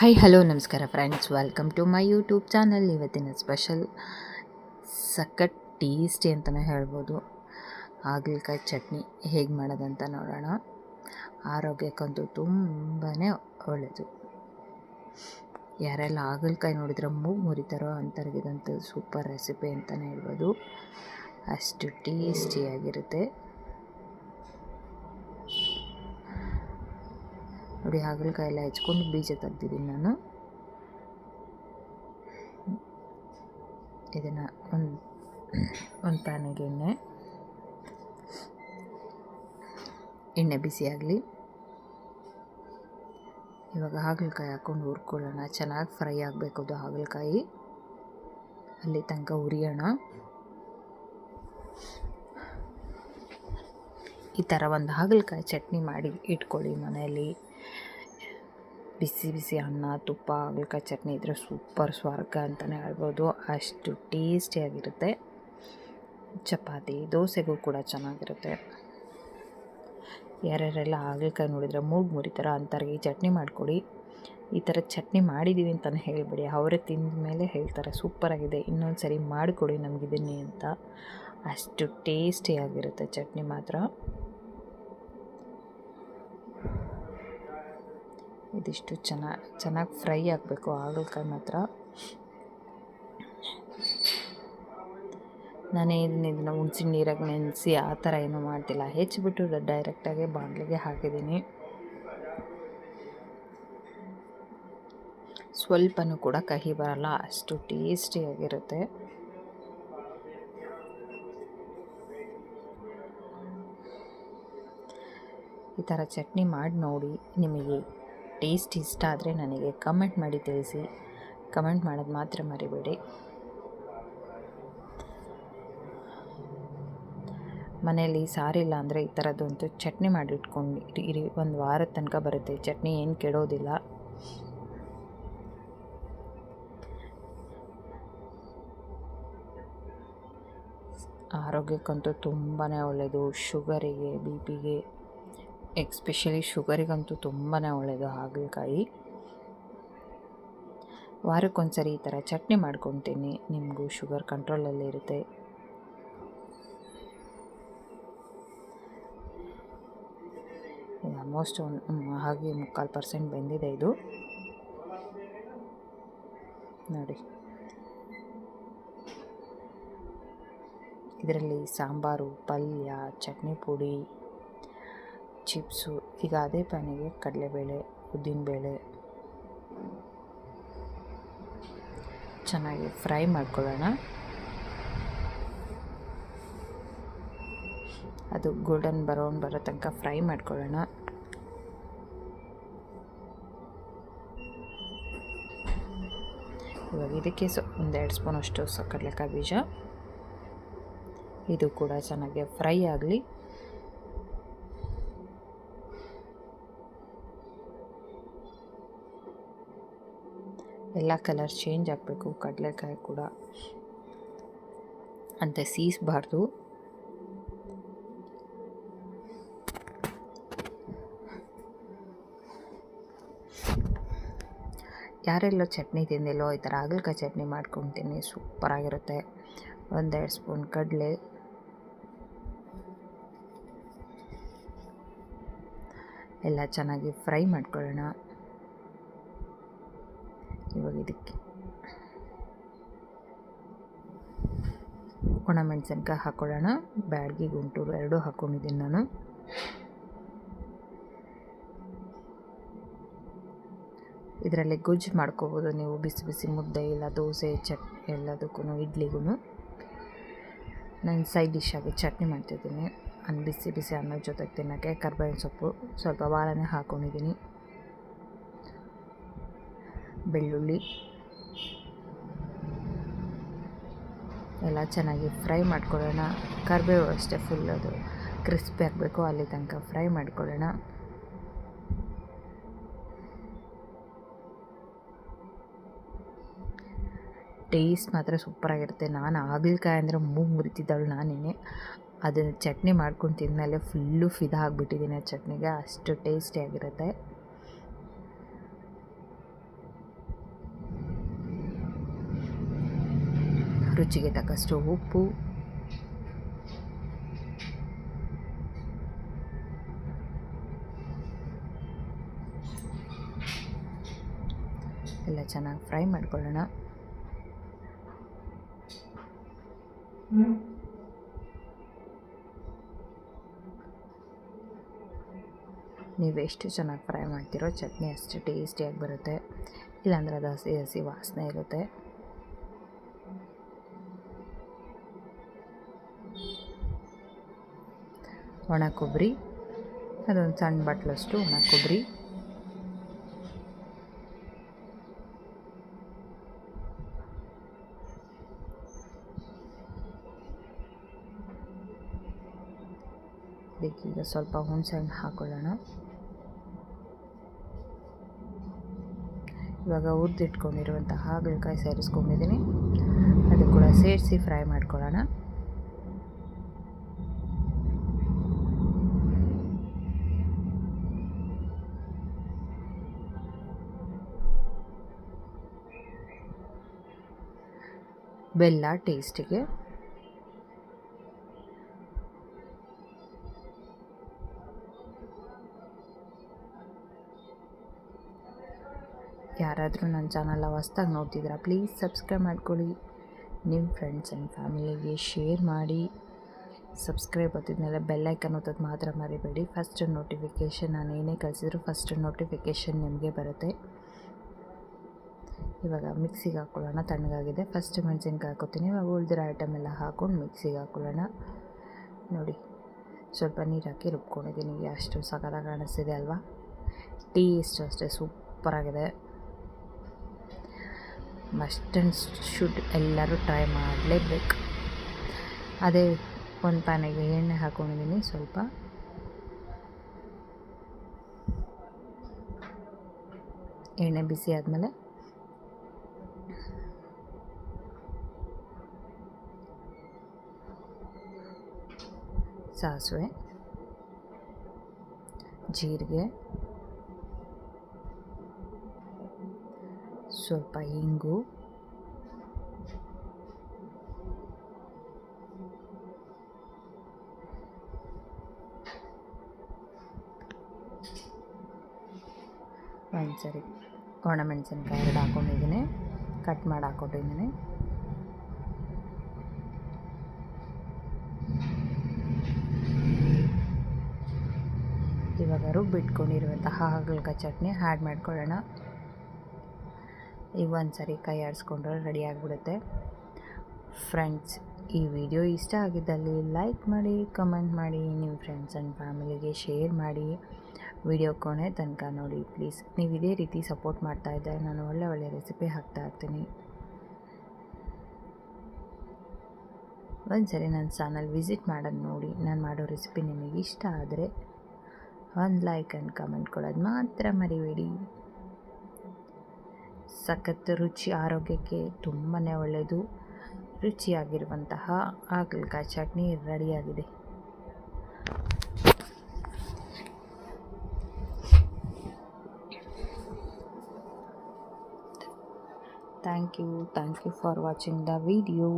Hi hello ನಮಸ್ಕಾರ friends, welcome to my YouTube channel. ಇವತ್ತಿನ special ಸಖತ್ ಟೇಸ್ಟಿ ಅಂತಲೇ ಹೇಳ್ಬೋದು. ಹಾಗಲಕಾಯಿ ಚಟ್ನಿ ಹೇಗೆ ಮಾಡೋದಂತ ನೋಡೋಣ. ಆರೋಗ್ಯಕ್ಕಂತೂ ತುಂಬಾ ಒಳ್ಳೆಯದು. ಯಾರೆಲ್ಲ ಹಾಗಲಕಾಯಿ ನೋಡಿದ್ರೆ ಮೂಗು ಮುರಿತಾರೋ ಅಂಥವ್ರಿಗಿದಂತೂ ಸೂಪರ್ ರೆಸಿಪಿ ಅಂತಲೇ ಹೇಳ್ಬೋದು. ಅಷ್ಟು ಟೇಸ್ಟಿಯಾಗಿರುತ್ತೆ ನೋಡಿ. ಹಾಗಲಕಾಯಿ ಎಲ್ಲ ಹೆಚ್ಕೊಂಡು ಬೀಜ ತೆಗ್ದಿದ್ದೀನಿ ನಾನು. ಇದನ್ನು ಒಂದು ಪ್ಯಾನಿಗೆ ಎಣ್ಣೆ ಬಿಸಿ ಆಗಲಿ. ಇವಾಗ ಹಾಗಲಕಾಯಿ ಹಾಕ್ಕೊಂಡು ಹುರ್ಕೊಳ್ಳೋಣ. ಚೆನ್ನಾಗಿ ಫ್ರೈ ಆಗಬೇಕು ಅದು ಹಾಗಲಕಾಯಿ, ಅಲ್ಲಿ ತನಕ ಹುರಿಯೋಣ. ಈ ಥರ ಒಂದು ಹಾಗಲಕಾಯಿ ಚಟ್ನಿ ಮಾಡಿ ಇಟ್ಕೊಳ್ಳಿ ಮನೆಯಲ್ಲಿ. ಬಿಸಿ ಬಿಸಿ ಅನ್ನ, ತುಪ್ಪ, ಹಾಗಲಕಾಯಿ ಚಟ್ನಿ ಇದ್ದರೆ ಸೂಪರ್ ಸ್ವರ್ಗ ಅಂತಲೇ ಹೇಳ್ಬೋದು. ಅಷ್ಟು ಟೇಸ್ಟಿಯಾಗಿರುತ್ತೆ. ಚಪಾತಿ, ದೋಸೆಗೂ ಕೂಡ ಚೆನ್ನಾಗಿರುತ್ತೆ. ಯಾರ್ಯಾರೆಲ್ಲ ಹಾಗಲಕಾಯಿ ನೋಡಿದರೆ ಮೂಗು ಮುರಿತಾರೋ ಅಂಥವ್ರಿಗೆ ಈ ಚಟ್ನಿ ಮಾಡಿಕೊಡಿ. ಈ ಥರ ಚಟ್ನಿ ಮಾಡಿದ್ದೀವಿ ಅಂತಲೇ ಹೇಳಿಬಿಡಿ, ಅವರೇ ತಿಂದ ಮೇಲೆ ಹೇಳ್ತಾರೆ ಸೂಪರಾಗಿದೆ, ಇನ್ನೊಂದು ಸರಿ ಮಾಡಿಕೊಡಿ ನಮಗಿದನ್ನೇ ಅಂತ. ಅಷ್ಟು ಟೇಸ್ಟಿಯಾಗಿರುತ್ತೆ ಚಟ್ನಿ ಮಾತ್ರ. ಇದಿಷ್ಟು ಚೆನ್ನಾಗಿ ಫ್ರೈ ಆಗಬೇಕು ಹಾಗಲಕಾಯಿ ಮಾತ್ರ. ನಾನೇ ಇದನ್ನು ಹುಣಸೆ ನೀರಾಗಿ ನೆನೆಸಿ ಆ ಥರ ಏನೂ ಮಾಡ್ತಿಲ್ಲ, ಹೆಚ್ಚಿಬಿಟ್ಟು ಡೈರೆಕ್ಟಾಗಿ ಬಾಣಲೆಗೆ ಹಾಕಿದ್ದೀನಿ. ಸ್ವಲ್ಪನೂ ಕೂಡ ಕಹಿ ಬರಲ್ಲ, ಅಷ್ಟು ಟೇಸ್ಟಿಯಾಗಿರುತ್ತೆ. ಈ ಥರ ಚಟ್ನಿ ಮಾಡಿ ನೋಡಿ. ನಿಮಗೆ ಟೇಸ್ಟ್ ಇಷ್ಟ ಆದರೆ ನನಗೆ ಕಮೆಂಟ್ ಮಾಡಿ ತಿಳಿಸಿ. ಕಮೆಂಟ್ ಮಾಡೋದು ಮಾತ್ರ ಮರಿಬೇಡಿ. ಮನೆಯಲ್ಲಿ ಸಾರಿಲ್ಲ ಅಂದರೆ ಈ ಥರದಂತೂ ಚಟ್ನಿ ಮಾಡಿ ಇಟ್ಕೊಂಡು ಒಂದು ವಾರದ ತನಕ ಬರುತ್ತೆ. ಚಟ್ನಿ ಏನು ಕೆಡೋದಿಲ್ಲ. ಆರೋಗ್ಯಕ್ಕಂತೂ ತುಂಬಾ ಒಳ್ಳೆಯದು. ಶುಗರಿಗೆ, ಬಿ ಪಿಗೆ, ಎಕ್ಸ್ಪೆಷಲಿ ಶುಗರಿಗಂತೂ ತುಂಬಾ ಒಳ್ಳೆಯದು ಹಾಗಲಕಾಯಿ. ವಾರಕ್ಕೊಂದ್ಸರಿ ಈ ಥರ ಚಟ್ನಿ ಮಾಡ್ಕೊತೀನಿ, ನಿಮಗೂ ಶುಗರ್ ಕಂಟ್ರೋಲಲ್ಲಿ ಇರುತ್ತೆ. ಆಲ್ಮೋಸ್ಟ್ ಹಾಗೆ 3/4% ಬೆಂದಿದೆ ಇದು ನೋಡಿ. ಇದರಲ್ಲಿ ಸಾಂಬಾರು, ಪಲ್ಯ, ಚಟ್ನಿ ಪುಡಿ, ಚಿಪ್ಸು. ಈಗ ಅದೇ ಪ್ಯಾನಿಗೆ ಕಡಲೆಬೇಳೆ, ಉದ್ದಿನಬೇಳೆ ಚೆನ್ನಾಗಿ ಫ್ರೈ ಮಾಡ್ಕೊಳ್ಳೋಣ. ಅದು ಗೋಲ್ಡನ್ ಬ್ರೌನ್ ಬರೋ ತನಕ ಫ್ರೈ ಮಾಡ್ಕೊಳ್ಳೋಣ. ಇವಾಗ ಇದಕ್ಕೆ 1-2 ಸ್ಪೂನ್ ಅಷ್ಟು ಕಡಲೆಕಾಯಿ ಬೀಜ, ಇದು ಕೂಡ ಚೆನ್ನಾಗಿ ಫ್ರೈ ಆಗಲಿ. ಎಲ್ಲ ಕಲರ್ ಚೇಂಜ್ ಆಗಬೇಕು. ಕಡಲೆಕಾಯಿ ಕೂಡ ಅಂತ ಸೀಸಬಾರ್ದು. ಯಾರೆಲ್ಲೋ ಚಟ್ನಿ ತಿಂದಿಲ್ಲೋ ಈ ಥರ ಹಾಗಲಕಾಯಿ ಚಟ್ನಿ ಮಾಡ್ಕೊತೀನಿ, ಸೂಪರಾಗಿರುತ್ತೆ. 1-2 ಸ್ಪೂನ್ ಕಡಲೆ, ಎಲ್ಲ ಚೆನ್ನಾಗಿ ಫ್ರೈ ಮಾಡ್ಕೊಳ್ಳೋಣ. ಇವಾಗ ಇದಕ್ಕೆ ಒಣಮೆಣಸಿನ್ಕಾಯಿ ಹಾಕ್ಕೊಳ್ಳೋಣ. ಬ್ಯಾಡಗಿ, ಗುಂಟೂರು 2 ಹಾಕ್ಕೊಂಡಿದ್ದೀನಿ ನಾನು. ಇದರಲ್ಲಿ ಗೊಜ್ಜು ಮಾಡ್ಕೋಬೋದು ನೀವು, ಬಿಸಿ ಬಿಸಿ ಮುದ್ದೆ ಇಲ್ಲ ದೋಸೆ, ಚಟ್ನಿ ಎಲ್ಲದಕ್ಕೂ, ಇಡ್ಲಿಗೂ. ನಾನು ಸೈಡ್ ಡಿಶ್ ಆಗಿ ಚಟ್ನಿ ಮಾಡ್ತಿದ್ದೀನಿ. ಬಿಸಿ ಬಿಸಿ ಅನ್ನದ ಜೊತೆಗೆ ತಿನ್ನೋಕ್ಕೆ ಕರ್ಬೇವಿನ ಸೊಪ್ಪು, ಸ್ವಲ್ಪ ಬಾಳೆಹಣ್ಣು ಹಾಕ್ಕೊಂಡಿದ್ದೀನಿ, ಬೆಳ್ಳುಳ್ಳಿ ಎಲ್ಲ ಚೆನ್ನಾಗಿ ಫ್ರೈ ಮಾಡ್ಕೊಳ್ಳೋಣ. ಕರಿಬೇವು ಅಷ್ಟೇ, ಫುಲ್ ಅದು ಕ್ರಿಸ್ಪಿ ಆಗಬೇಕು, ಅಲ್ಲಿ ತನಕ ಫ್ರೈ ಮಾಡ್ಕೊಳ್ಳೋಣ. ಟೇಸ್ಟ್ ಮಾತ್ರ ಸೂಪರಾಗಿರುತ್ತೆ. ನಾನು ಹಾಗಲಕಾಯಿ ಅಂದರೆ ಮೂಗು ಮುರಿತಿದ್ದಾಳು ನಾನೇ. ಅದನ್ನು ಚಟ್ನಿ ಮಾಡ್ಕೊಂಡು ತಿಂದಮೇಲೆ ಫುಲ್ಲು ಫಿದಾ ಆಗಿಬಿಟ್ಟಿದ್ದೀನಿ ಆ ಚಟ್ನಿಗೆ, ಅಷ್ಟು ಟೇಸ್ಟಿಯಾಗಿರುತ್ತೆ. ರುಚಿಗೆ ತಕ್ಕಷ್ಟು ಉಪ್ಪು, ಎಲ್ಲ ಚೆನ್ನಾಗಿ ಫ್ರೈ ಮಾಡ್ಕೊಳ್ಳೋಣ. ನೀವು ಎಷ್ಟು ಚೆನ್ನಾಗಿ ಫ್ರೈ ಮಾಡ್ತೀರೋ ಚಟ್ನಿ ಅಷ್ಟು ಟೇಸ್ಟಿಯಾಗಿ ಬರುತ್ತೆ. ಇಲ್ಲಾಂದರೆ ಅದು ಹಸಿ ಹಸಿ ವಾಸನೆ ಇರುತ್ತೆ. ಒಣ ಕೊಬ್ಬರಿ, ಅದೊಂದು ಸಣ್ಣ ಬಟ್ಲಷ್ಟು ಒಣ ಕೊಬ್ಬರಿ, ಈಗ ಸ್ವಲ್ಪ ಹುಣಸೆಹಣ್ಣು ಹಾಕೊಳ್ಳೋಣ. ಇವಾಗ ಹುರಿದಿಟ್ಕೊಂಡಿರುವಂಥ ಹಾಗಲಕಾಯಿ ಸೇರಿಸ್ಕೊಂಡಿದ್ದೀನಿ, ಅದು ಕೂಡ ಸೇರಿಸಿ ಫ್ರೈ ಮಾಡ್ಕೊಳ್ಳೋಣ. ಬೆಲ್ಲ ಟೇಸ್ಟಿಗೆ, ಯಾರಾದರೂ ನನ್ನ ಚಾನಲ್ ಹೊಸ್ದಾಗಿ ನೋಡ್ತಿದ್ದೀರಾ ಪ್ಲೀಸ್ ಸಬ್ಸ್ಕ್ರೈಬ್ ಮಾಡ್ಕೊಳ್ಳಿ. ನಿಮ್ಮ ಫ್ರೆಂಡ್ಸ್ ಆ್ಯಂಡ್ ಫ್ಯಾಮಿಲಿಗೆ ಶೇರ್ ಮಾಡಿ. ಸಬ್ಸ್ಕ್ರೈಬ್ ಒತ್ತಿದ್ಮೇಲೆ ಬೆಲ್ಲೈಕನ್ ಒತ್ತೋದು ಮಾತ್ರ ಮರಿಬೇಡಿ. ಫಸ್ಟ್ ನೋಟಿಫಿಕೇಷನ್ ನಾನು ಏನೇ ಕಳಿಸಿದ್ರು ಫಸ್ಟ್ ನೋಟಿಫಿಕೇಷನ್ ನಿಮಗೆ ಬರುತ್ತೆ. ಇವಾಗ ಮಿಕ್ಸಿಗೆ ಹಾಕ್ಕೊಳ್ಳೋಣ. ತಣ್ಣಗಾಗಿದೆ. ಫಸ್ಟ್ ಮೆಣಸಿನ್ಕಾಯಿ ಹಾಕೋತೀನಿ. ಇವಾಗ ಉಳಿದಿರೋ ಐಟಮ್ ಎಲ್ಲ ಹಾಕ್ಕೊಂಡು ಮಿಕ್ಸಿಗೆ ಹಾಕ್ಕೊಳ್ಳೋಣ. ನೋಡಿ, ಸ್ವಲ್ಪ ನೀರು ಹಾಕಿ ರುಬ್ಕೊಂಡಿದ್ದೀನಿ. ಅಷ್ಟು ಸಖತ್ತಾಗಿ ಕಾಣಿಸ್ತಿದೆ ಅಲ್ವಾ? ಟೇಸ್ಟ್ ಅಷ್ಟೇ ಸೂಪರಾಗಿದೆ. ಮಸ್ಟ್ ಆ್ಯಂಡ್ ಶುಡ್ ಎಲ್ಲರೂ ಟ್ರೈ ಮಾಡಲೇಬೇಕು. ಅದೇ ಒಂದು ಪ್ಯಾನಿಗೆ ಎಣ್ಣೆ ಹಾಕ್ಕೊಂಡಿದ್ದೀನಿ. ಸ್ವಲ್ಪ ಎಣ್ಣೆ ಬಿಸಿ ಆದಮೇಲೆ ಸಾಸಿವೆ, ಜೀರಿಗೆ, ಸ್ವಲ್ಪ ಇಂಗು, ಒಂದ್ಸರಿ ಒಣಮೆಣಸಿನ್ಕಾಯಿ 2 ಹಾಕ್ಕೊಂಡಿದ್ದೀನಿ, ಕಟ್ ಮಾಡಿ ಹಾಕ್ಕೊಂಡಿದ್ದೀನಿ. ಇವಾಗ ರುಬ್ಬಿಟ್ಕೊಂಡಿರುವಂತಹ ಹಾಗಲಕಾಯಿ ಚಟ್ನಿ ಆ್ಯಡ್ ಮಾಡ್ಕೊಳ್ಳೋಣ. ಈಗ ಒಂದು ಸರಿ ಕೈ ಆಡಿಸ್ಕೊಂಡ್ರೆ ರೆಡಿ ಆಗಿಬಿಡುತ್ತೆ. ಫ್ರೆಂಡ್ಸ್, ಈ ವಿಡಿಯೋ ಇಷ್ಟ ಆಗಿದ್ದಲ್ಲಿ ಲೈಕ್ ಮಾಡಿ, ಕಮೆಂಟ್ ಮಾಡಿ, ನಿಮ್ಮ ಫ್ರೆಂಡ್ಸ್ ಆ್ಯಂಡ್ ಫ್ಯಾಮಿಲಿಗೆ ಶೇರ್ ಮಾಡಿ. ವಿಡಿಯೋ ಕೊನೆ ತನಕ ನೋಡಿ ಪ್ಲೀಸ್. ನೀವು ಇದೇ ರೀತಿ ಸಪೋರ್ಟ್ ಮಾಡ್ತಾಯಿದ್ದರೆ ನಾನು ಒಳ್ಳೆ ರೆಸಿಪಿ ಹಾಕ್ತಾಯಿರ್ತೀನಿ. ಒಂದು ಸರಿ ನನ್ನ ಚಾನಲ್ ವಿಸಿಟ್ ಮಾಡೋದು ನೋಡಿ. ನಾನು ಮಾಡೋ ರೆಸಿಪಿ ನಿಮಗೆ ಇಷ್ಟ ಆದರೆ ಒಂದು ಲೈಕ್ ಆ್ಯಂಡ್ ಕಮೆಂಟ್ ಕೊಡೋದು ಮಾತ್ರ ಮರಿಬೇಡಿ. ಸಖತ್ ರುಚಿ, ಆರೋಗ್ಯಕ್ಕೆ ತುಂಬಾ ಒಳ್ಳೆಯದು. ರುಚಿಯಾಗಿರುವಂತಹ ಹಾಗಲಕಾಯಿ ಚಟ್ನಿ ರೆಡಿಯಾಗಿದೆ. Thank you for watching the video.